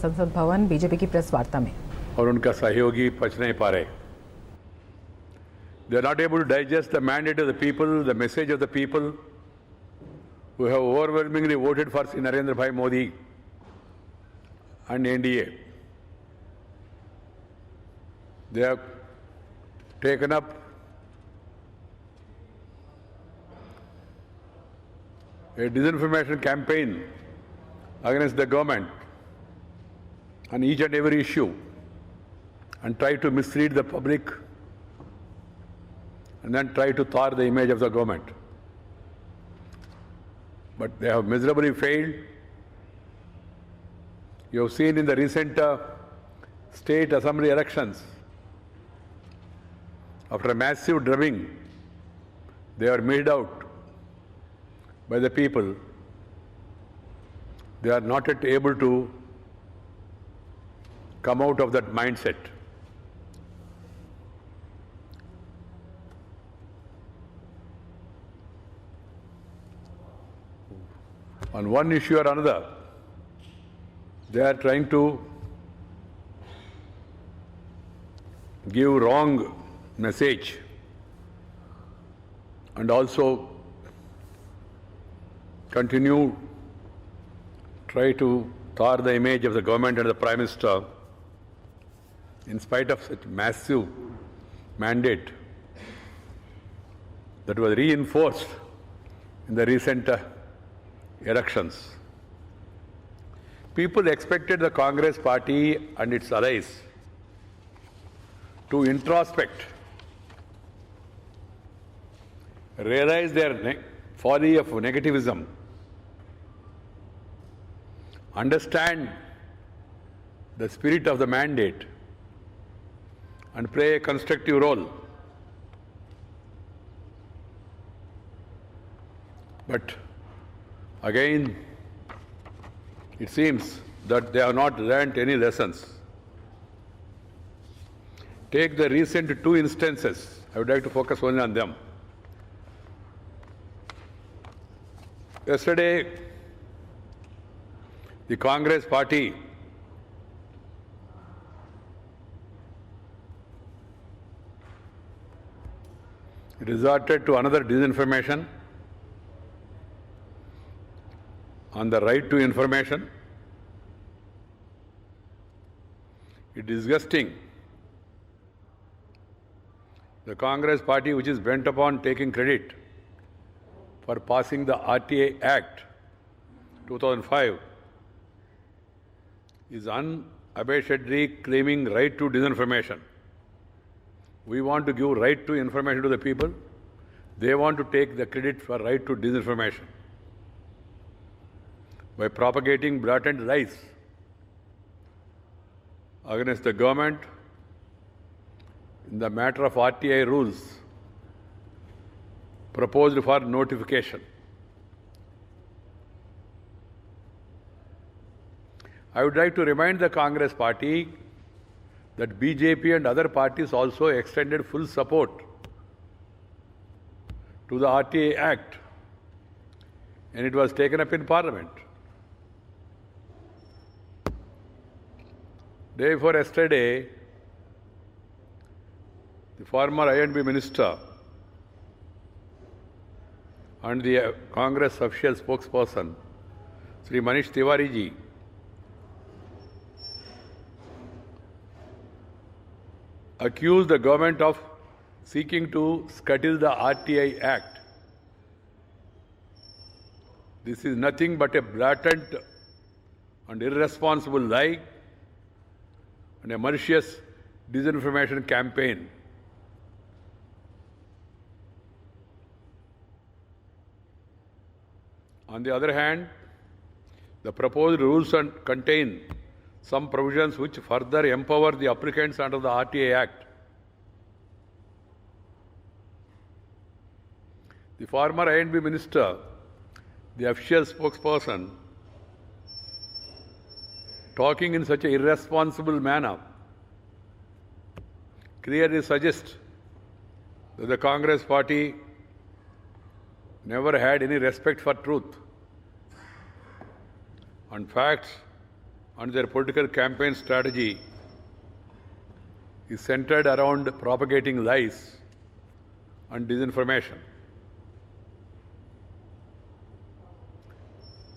संसद भवन बीजेपी की प्रेस वार्ता में और उनका सहयोगी पच नहीं पा रहे. They are not able to digest the mandate of the people, the message of the people who have overwhelmingly voted for Narendra Bhai Modi and NDA. They have taken up a disinformation campaign against the government on each and every issue and try to mislead the public and then try to tar the image of the government. But they have miserably failed. You have seen in the recent state assembly elections, after a massive drubbing, they are made out by the people. They are not yet able to come out of that mindset. On one issue or another, they are trying to give wrong message and also try to tar the image of the government and the Prime Minister in spite of such massive mandate that was reinforced in the recent elections. People expected the Congress party and its allies to introspect, realize their folly of negativism, understand the spirit of the mandate, and play a constructive role. But again, it seems that they have not learnt any lessons. Take the recent two instances. I would like to focus only on them. Yesterday, the Congress party resorted to another disinformation on the right to information. It is disgusting. The Congress party, which is bent upon taking credit for passing the RTA Act 2005, is unabashedly claiming right to disinformation. We want to give right to information to the people. They want to take the credit for right to disinformation by propagating blatant lies against the government in the matter of RTI rules proposed for notification. I would like to remind the Congress party that BJP and other parties also extended full support to the RTA Act, and it was taken up in Parliament. Day before yesterday, the former I&B minister and the Congress official spokesperson, Sri Manish Tiwari ji, accused the government of seeking to scuttle the RTI Act. This is nothing but a blatant and irresponsible lie and a malicious disinformation campaign. On the other hand, the proposed rules contain some provisions which further empower the applicants under the RTA Act. The former I&B minister, the official spokesperson, talking in such an irresponsible manner, clearly suggests that the Congress party never had any respect for truth and facts and their political campaign strategy is centered around propagating lies and disinformation.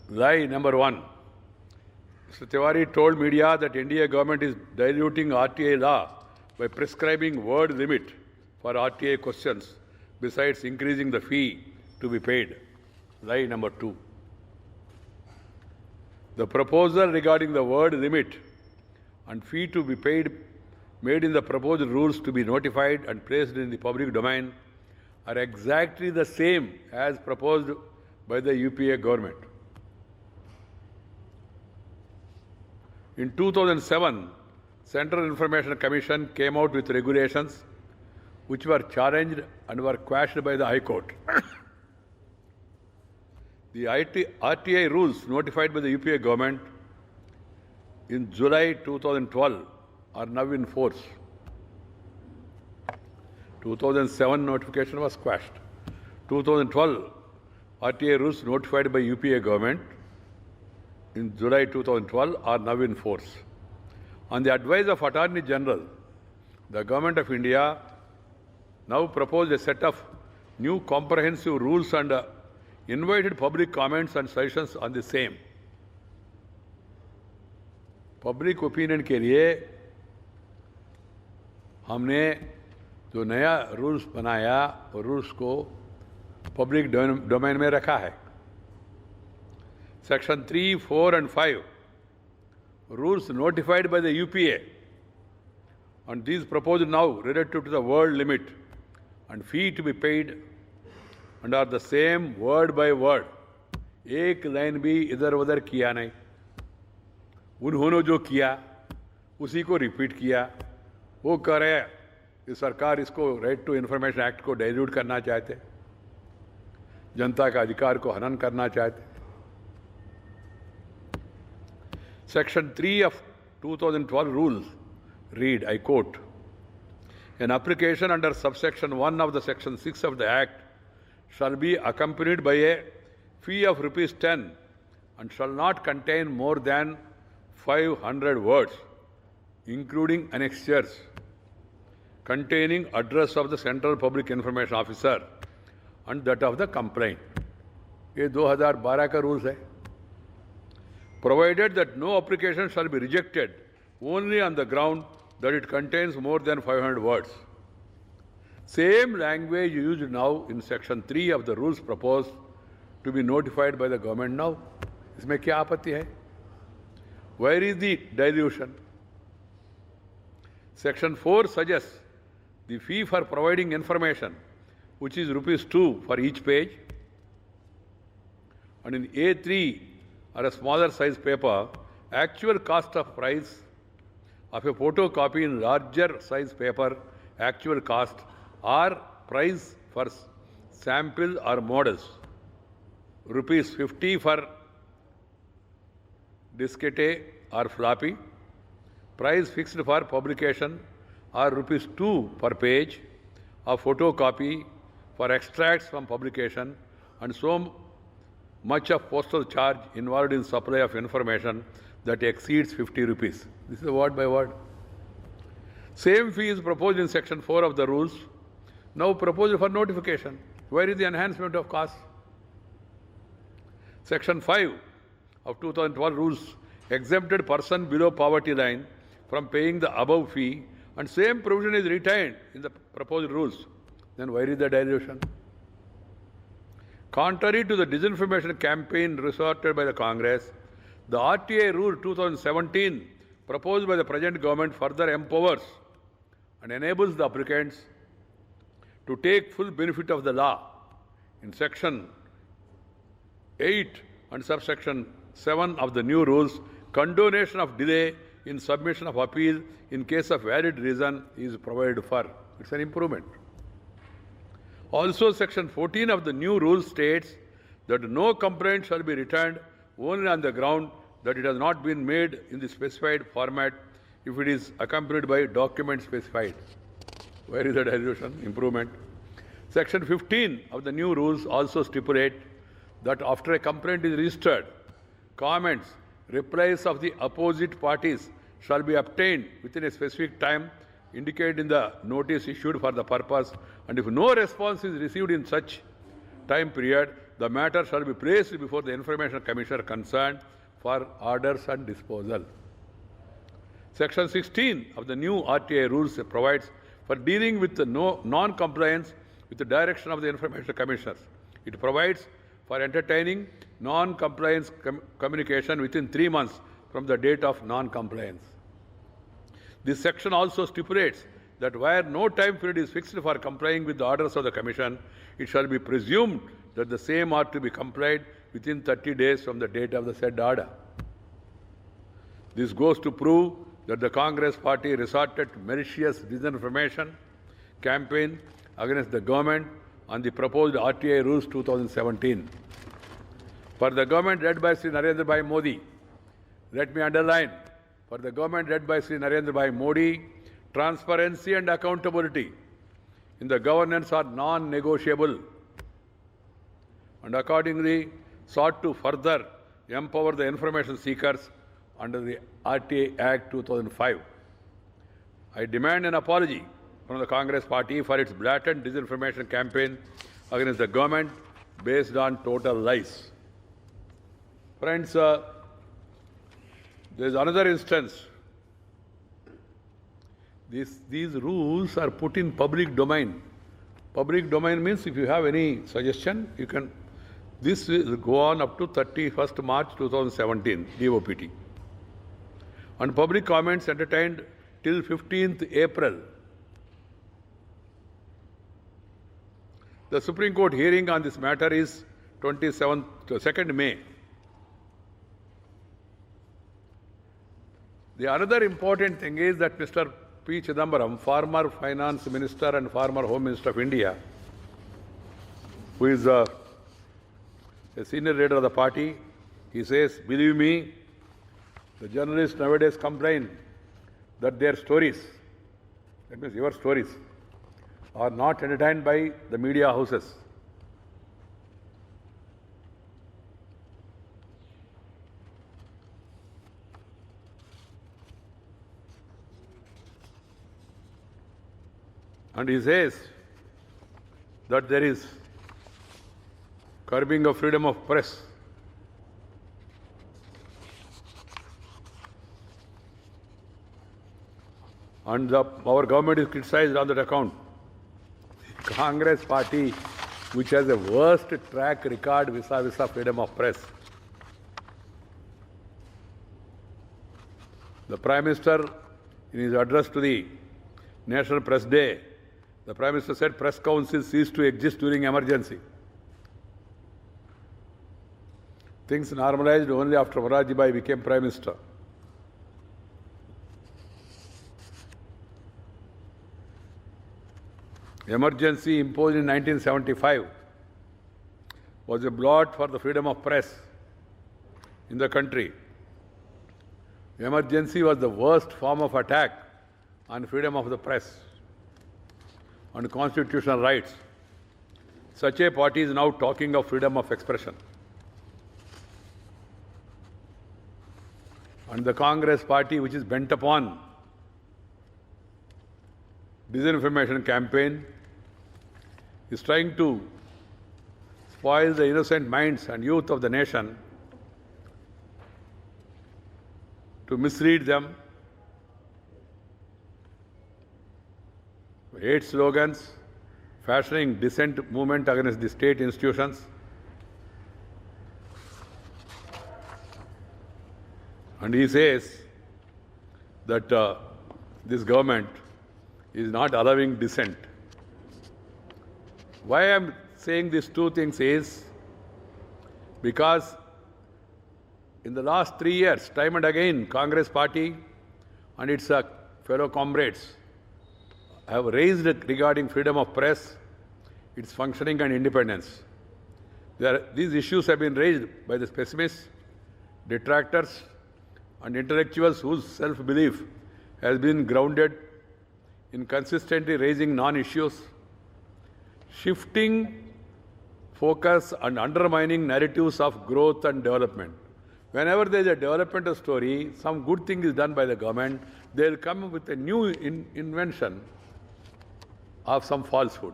Lie number one. Mr. Tiwari told media that India government is diluting RTI law by prescribing word limit for RTI questions, besides increasing the fee to be paid. Lie number two. The proposal regarding the word limit and fee to be paid made in the proposed rules to be notified and placed in the public domain are exactly the same as proposed by the UPA government. In 2007, Central Information Commission came out with regulations which were challenged and were quashed by the High Court. The RTI rules notified by the UPA government in July 2012 are now in force. 2007 notification was quashed. 2012 RTI rules notified by UPA government in July 2012 are now in force. On the advice of Attorney General, the Government of India now proposed a set of new comprehensive rules and invited public comments and suggestions on the same. Public opinion के लिए हमने जो नया rules बनाया और rules को public domain में रखा है. Section 3, 4 and 5 rules notified by the UPA, and these proposed now relative to the word limit and fee to be paid and are the same word by word. एक line भी इधर उधर किया नहीं. उन्होंने जो किया उसी को रिपीट किया. वो कह रहे कि सरकार इसको राइट टू इंफॉर्मेशन एक्ट को डाइल्यूट करना चाहते, जनता का अधिकार को हनन करना चाहते. Section 3 of 2012 rules read, I quote, an application under subsection 1 of the section 6 of the Act shall be accompanied by a fee of ₹10 and shall not contain more than 500 words, including annexures, containing address of the Central Public Information Officer and that of the complaint. ये 2012 का rules है. Provided that no application shall be rejected only on the ground that it contains more than 500 words. Same language used now in section 3 of the rules proposed to be notified by the government now. इसमें क्या आपत्ति है? Where is the dilution? Section 4 suggests the fee for providing information, which is ₹2 for each page, and in A3 or a smaller size paper, actual cost of price of a photocopy in larger size paper, actual cost or price for sample or models, ₹50 for diskette or floppy, price fixed for publication or ₹2 per page of photocopy for extracts from publication, and so much of postal charge involved in supply of information that exceeds ₹50. This is word by word. Same fee is proposed in section 4 of the rules, now proposed for notification. Where is the enhancement of cost? Section 5 of 2012 rules exempted person below poverty line from paying the above fee, and same provision is retained in the proposed rules. Then where is the dilution? Contrary to the disinformation campaign resorted by the Congress, the RTI Rule 2017 proposed by the present government further empowers and enables the applicants to take full benefit of the law. In section 8 and subsection 7 of the new rules, condonation of delay in submission of appeal in case of valid reason is provided for. It's an improvement. Also, section 14 of the new rules states that no complaint shall be returned only on the ground that it has not been made in the specified format if it is accompanied by document specified. Where is the dilution? Improvement. Section 15 of the new rules also stipulate that after a complaint is registered, comments replies of the opposite parties shall be obtained within a specific time indicated in the notice issued for the purpose, and if no response is received in such time period, the matter shall be placed before the Information Commissioner concerned for orders and disposal. Section 16 of the new RTI rules provides for dealing with the non-compliance with the direction of the Information Commissioners. It provides for entertaining non-compliance communication within 3 months from the date of non-compliance. This section also stipulates that where no time period is fixed for complying with the orders of the Commission, it shall be presumed that the same are to be complied within 30 days from the date of the said order. This goes to prove that the Congress party resorted to malicious disinformation campaign against the government on the proposed RTI rules 2017. For the government led by Sri Narendra Bhai Modi, let me underline, for the government led by Sri Narendra Bhai Modi, transparency and accountability in the governance are non-negotiable, and accordingly sought to further empower the information seekers under the RTI Act 2005. I demand an apology from the Congress party for its blatant disinformation campaign against the government based on total lies. Friends, there is another instance. These rules are put in public domain. Public domain means if you have any suggestion, you can. This will go on up to 31st March 2017, DOPT. And public comments entertained till 15th April. The Supreme Court hearing on this matter is 2nd May. The another important thing is that Mr. P. Chidambaram, former Finance Minister and former Home Minister of India, who is a senior leader of the party, he says, believe me, the journalists nowadays complain that their stories, that means your stories, are not entertained by the media houses. And he says that there is curbing of freedom of press. And our government is criticized on that account. The Congress party, which has the worst track record vis-a-vis freedom of press. The Prime Minister, in his address to the National Press Day, the Prime Minister said press councils ceased to exist during emergency. Things normalized only after Morarji Bhai became Prime Minister. Emergency imposed in 1975 was a blot for the freedom of press in the country. Emergency was the worst form of attack on freedom of the press and constitutional rights. Such a party is now talking of freedom of expression. And the Congress party, which is bent upon disinformation campaign, is trying to spoil the innocent minds and youth of the nation, to mislead them, hate slogans, fashioning dissent movement against the state institutions. And he says that this government is not allowing dissent. Why I am saying these two things is because in the last 3 years, time and again, Congress party and its fellow comrades have raised regarding freedom of press, its functioning and independence. These issues have been raised by the pessimists, detractors, and intellectuals whose self-belief has been grounded in consistently raising non-issues, shifting focus and undermining narratives of growth and development. Whenever there is a developmental story, some good thing is done by the government, they will come with a new invention of some falsehood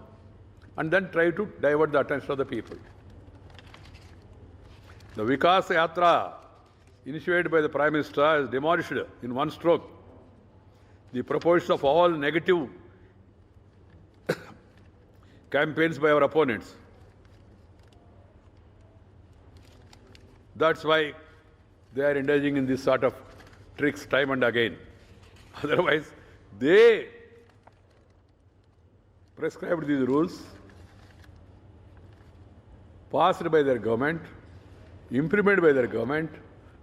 and then try to divert the attention of the people. The Vikas Yatra initiated by the Prime Minister has demolished in one stroke the proportion of all negative campaigns by our opponents. That's why they are indulging in this sort of tricks time and again. Otherwise, they prescribed these rules, passed by their government, implemented by their government,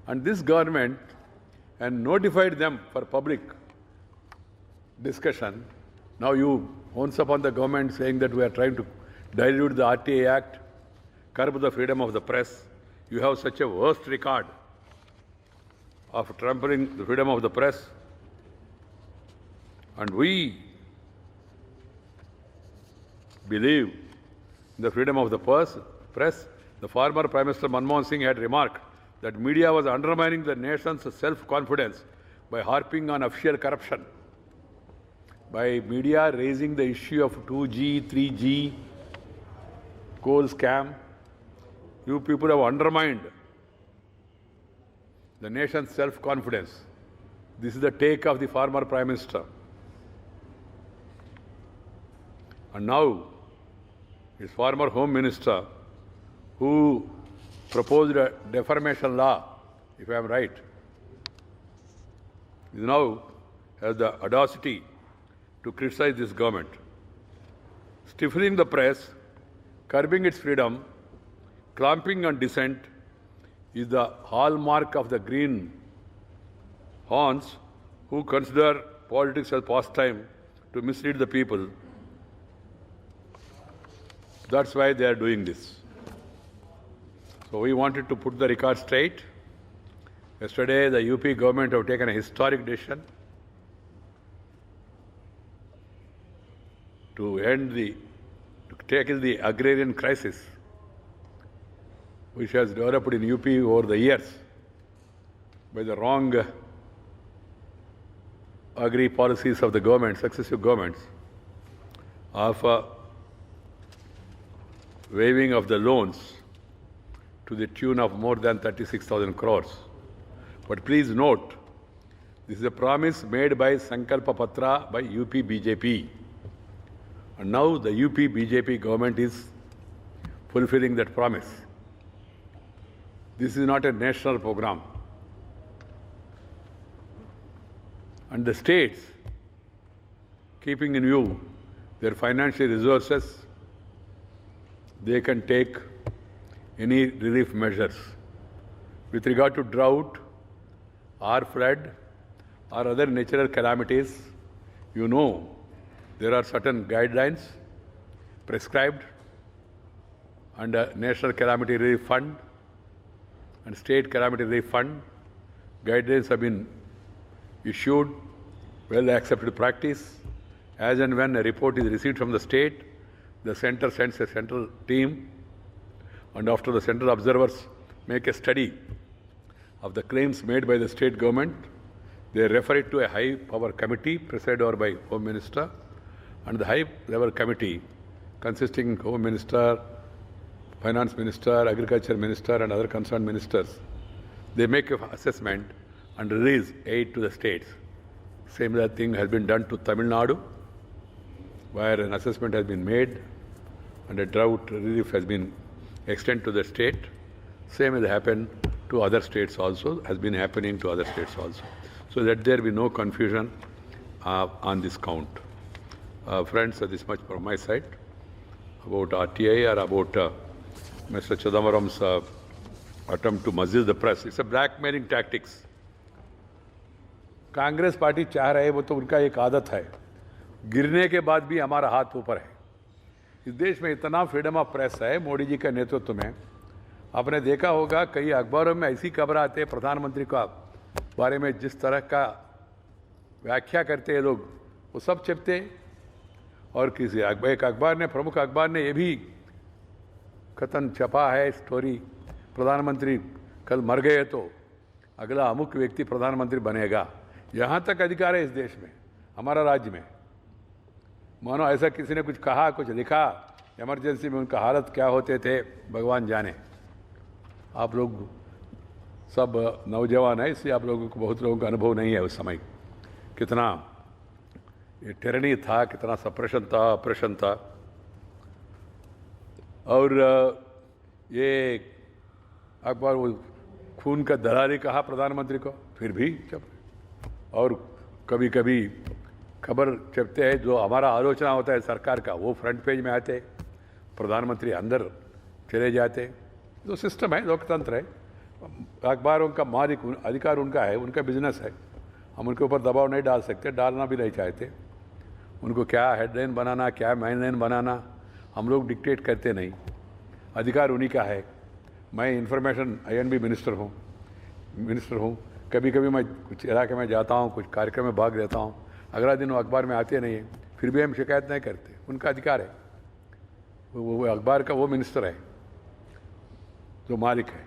and this government and notified them for public discussion. Now you once upon the government saying that we are trying to dilute the RTA Act, curb the freedom of the press. You have such a worst record of trampling the freedom of the press. And we believe in the freedom of the press. The former Prime Minister Manmohan Singh had remarked that media was undermining the nation's self-confidence by harping on official corruption. By media raising the issue of 2G, 3G, coal scam, you people have undermined the nation's self-confidence. This is the take of the former Prime Minister. And now, his former Home Minister, who proposed a defamation law, if I am right, is now has the audacity to criticize this government. Stifling the press, curbing its freedom, clamping on dissent is the hallmark of the green horns who consider politics as pastime to mislead the people. That's why they are doing this. So we wanted to put the record straight. Yesterday, the UP government have taken a historic decision to tackle the agrarian crisis which has developed in UP over the years by the wrong agri policies of the government, successive governments, of waiving of the loans to the tune of more than 36,000 crores. But please note, this is a promise made by Sankalpa Patra by UP BJP. And now the UP BJP government is fulfilling that promise. This is not a national program. And the states, keeping in view their financial resources, they can take any relief measures. With regard to drought or flood or other natural calamities, you know there are certain guidelines prescribed under National Calamity Relief Fund and State Calamity Relief Fund. Guidelines have been issued, well accepted practice. As and when a report is received from the state, the center sends a central team, and after the central observers make a study of the claims made by the state government, they refer it to a high-power committee presided over by Home Minister, and the high-level committee consisting of Home Minister, Finance Minister, Agriculture Minister and other concerned ministers, they make an assessment and release aid to the states. Similar thing has been done to Tamil Nadu, where an assessment has been made and a drought relief has been extended to the state. Same has happened to other states also, has been happening to other states also. So that there be no confusion on this count. Friends, this much from my side about RTI or about Mr. Chidambaram's attempt to muzzle the press. It's a blackmailing tactics. Congress party चाह रहे वो तो उनका एक आदत है, गिरने के बाद भी हमारा हाथ ऊपर है। इस देश में इतना फ्रीडम ऑफ प्रेस है मोदी जी के नेतृत्व में। आपने देखा होगा कई अखबारों में ऐसी खबर आते हैं प्रधानमंत्री का बारे में जिस तरह का व्याख्या करते हैं लोग, वो सब छिपते। और किसी एक अखबार ने, प्रमुख अखबार ने ये भी कथन छपा है स्टोरी, प्रधानमंत्री कल मर गए तो अगला अमुक व्यक्ति प्रधानमंत्री बनेगा, यहाँ तक अधिकार है इस देश में, हमारा राज्य में। मानो ऐसा किसी ने कुछ कहा, कुछ लिखा, इमरजेंसी में उनका हालत क्या होते थे भगवान जाने। आप लोग सब नौजवान हैं, इसलिए आप लोगों को, बहुत लोगों का अनुभव नहीं है उस समय कितना ये टिरनी था, कितना सप्रेशन था, ऑपरेशन था। और ये अखबार वो खून का दलाली कहा प्रधानमंत्री को, फिर भी जब, और कभी कभी खबर छपते हैं जो हमारा आलोचना होता है सरकार का, वो फ्रंट पेज में आते, प्रधानमंत्री अंदर चले जाते। तो सिस्टम है, लोकतंत्र है, अखबारों का मालिक अधिकार उनका है, उनका बिजनेस है, हम उनके ऊपर दबाव नहीं डाल सकते, डालना भी नहीं चाहते। उनको क्या हेडलाइन बनाना, क्या मेनलाइन बनाना, हम लोग डिक्टेट करते नहीं, अधिकार उन्हीं का है। मैं इंफॉर्मेशन INB मिनिस्टर हूँ, कभी कभी मैं कुछ इलाके में जाता हूँ, कुछ कार्यक्रम में भाग लेता हूँ, अगला दिन वो अखबार में आते नहीं है, फिर भी हम शिकायत नहीं करते, उनका अधिकार है। वो अखबार का वो मिनिस्टर है जो मालिक है।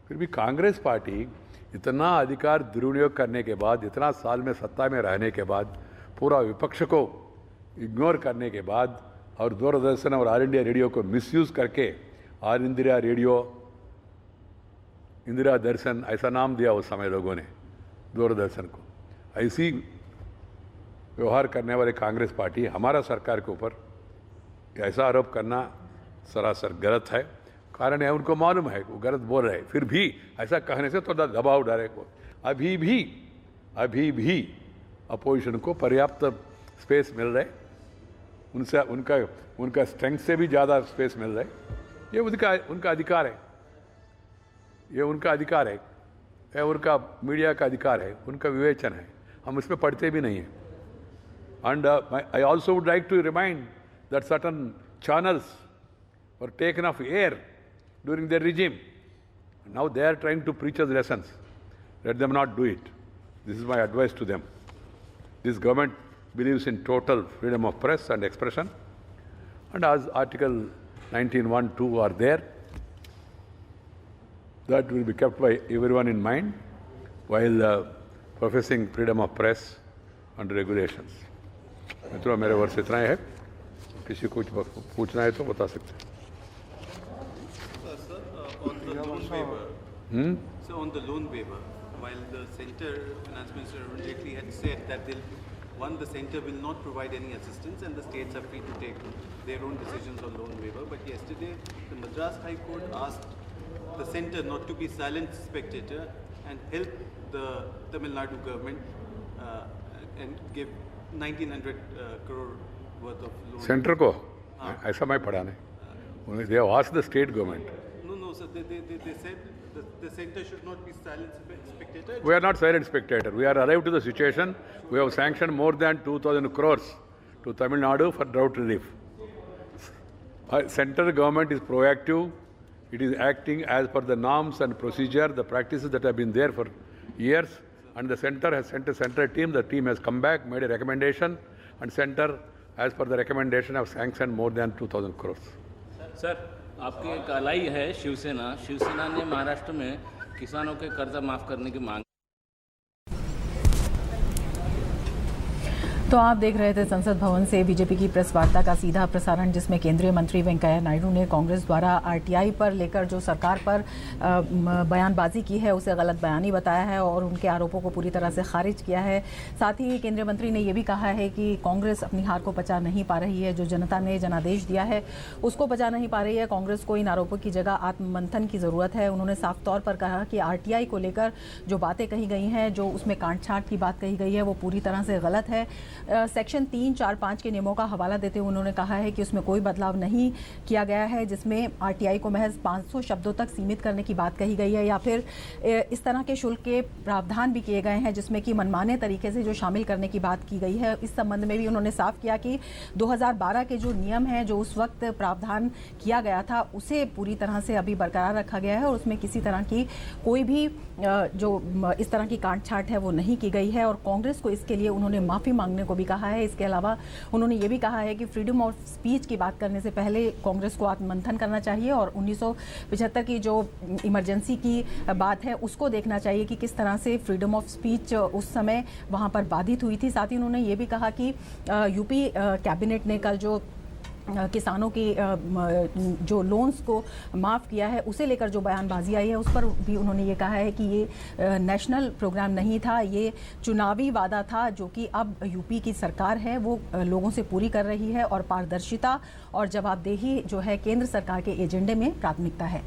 फिर भी कांग्रेस पार्टी इतना अधिकार दुरुपयोग करने के बाद, इतना साल में सत्ता में रहने के बाद, पूरा विपक्ष को इग्नोर करने के बाद, और दूरदर्शन और ऑल इंडिया रेडियो को मिसयूज करके ऑल इंडिया रेडियो, इंदिरा दर्शन ऐसा नाम दिया उस समय लोगों ने दूरदर्शन को, ऐसी व्यवहार करने वाले कांग्रेस पार्टी हमारा सरकार के ऊपर ऐसा आरोप करना सरासर गलत है। कारण है, उनको मालूम है वो गलत बोल रहे हैं, फिर भी ऐसा कहने से थोड़ा दबाव डाले को। अभी भी अपोजिशन को पर्याप्त स्पेस मिल रहे, उनसे उनका स्ट्रेंथ से भी ज़्यादा स्पेस मिल रहा है। ये उनका अधिकार है, ये उनका अधिकार है, ये उनका मीडिया का अधिकार है, उनका विवेचन है, हम उसमें पढ़ते भी नहीं हैं। And I also would like to remind that certain channels were taken off air during their regime. Now they are trying to preach us lessons. Let them not do it. This is my advice to them. This government believes in total freedom of press and expression. And as Article 19(1)(2) are there, that will be kept by everyone in mind while professing freedom of press and regulations. मित्रों, मेरे वर्ष इतना ही है, किसी को कुछ पूछना है तो बता सकते हैं। So on the loan waiver, while the Centre Finance Minister Arun Jaitley had said that the Centre will not provide any assistance and the states are free to take their own decisions on loan waiver. But yesterday, the Madras High Court asked the Centre not to be silent spectator and help the Tamil Nadu government and give 1900 crore worth of loan. Centre को ऐसा मैं पढ़ा नहीं. They have asked the state government. No, sir. They said the Centre should not be silent spectator. We are not silent spectator. We are alive to the situation. We have sanctioned more than 2,000 crores to Tamil Nadu for drought relief. Central government is proactive. It is acting as per the norms and procedure, the practices that have been there for years. And the Centre has sent a central team. The team has come back, made a recommendation, and Centre, as per the recommendation, have sanctioned more than 2,000 crores. Sir, आपकी एक अलाई है शिवसेना ने महाराष्ट्र में किसानों के कर्जा माफ करने की मांग। तो आप देख रहे थे संसद भवन से बीजेपी की प्रेस वार्ता का सीधा प्रसारण, जिसमें केंद्रीय मंत्री वेंकैया नायडू ने कांग्रेस द्वारा आरटीआई पर लेकर जो सरकार पर बयानबाजी की है उसे गलत बयानी बताया है और उनके आरोपों को पूरी तरह से खारिज किया है। साथ ही केंद्रीय मंत्री ने यह भी कहा है कि कांग्रेस अपनी हार को पचा नहीं पा रही है, जो जनता ने जनादेश दिया है उसको पचा नहीं पा रही है। कांग्रेस को इन आरोपों की जगह आत्ममंथन की ज़रूरत है। उन्होंने साफ तौर पर कहा कि आरटीआई को लेकर जो बातें कही गई हैं, जो उसमें कांट-छांट की बात कही गई है, वो पूरी तरह से गलत है। सेक्शन 3, 4, 5 के नियमों का हवाला देते हुए उन्होंने कहा है कि उसमें कोई बदलाव नहीं किया गया है, जिसमें आरटीआई को महज 500 शब्दों तक सीमित करने की बात कही गई है, या फिर इस तरह के शुल्क के प्रावधान भी किए गए हैं जिसमें कि मनमाने तरीके से जो शामिल करने की बात की गई है। इस संबंध में भी उन्होंने साफ किया कि 2012 के जो नियम हैं, जो उस वक्त प्रावधान किया गया था, उसे पूरी तरह से अभी बरकरार रखा गया है और उसमें किसी तरह की कोई भी जो इस तरह की कांट-छांट है वो नहीं की गई है। और कांग्रेस को इसके लिए उन्होंने माफ़ी मांगने करने को भी कहा है। इसके अलावा उन्होंने ये भी कहा है कि फ्रीडम ऑफ स्पीच की बात करने से पहले कांग्रेस को आत्ममंथन करना चाहिए और 1975 की जो इमरजेंसी की बात है उसको देखना चाहिए कि किस तरह से फ्रीडम ऑफ स्पीच उस समय वहाँ पर बाधित हुई थी। साथ ही उन्होंने ये भी कहा कि यूपी कैबिनेट ने कल जो किसानों की जो लोन्स को माफ़ किया है उसे लेकर जो बयानबाजी आई है उस पर भी उन्होंने ये कहा है कि ये नेशनल प्रोग्राम नहीं था, ये चुनावी वादा था जो कि अब यूपी की सरकार है वो लोगों से पूरी कर रही है और पारदर्शिता और जवाबदेही जो है केंद्र सरकार के एजेंडे में प्राथमिकता है।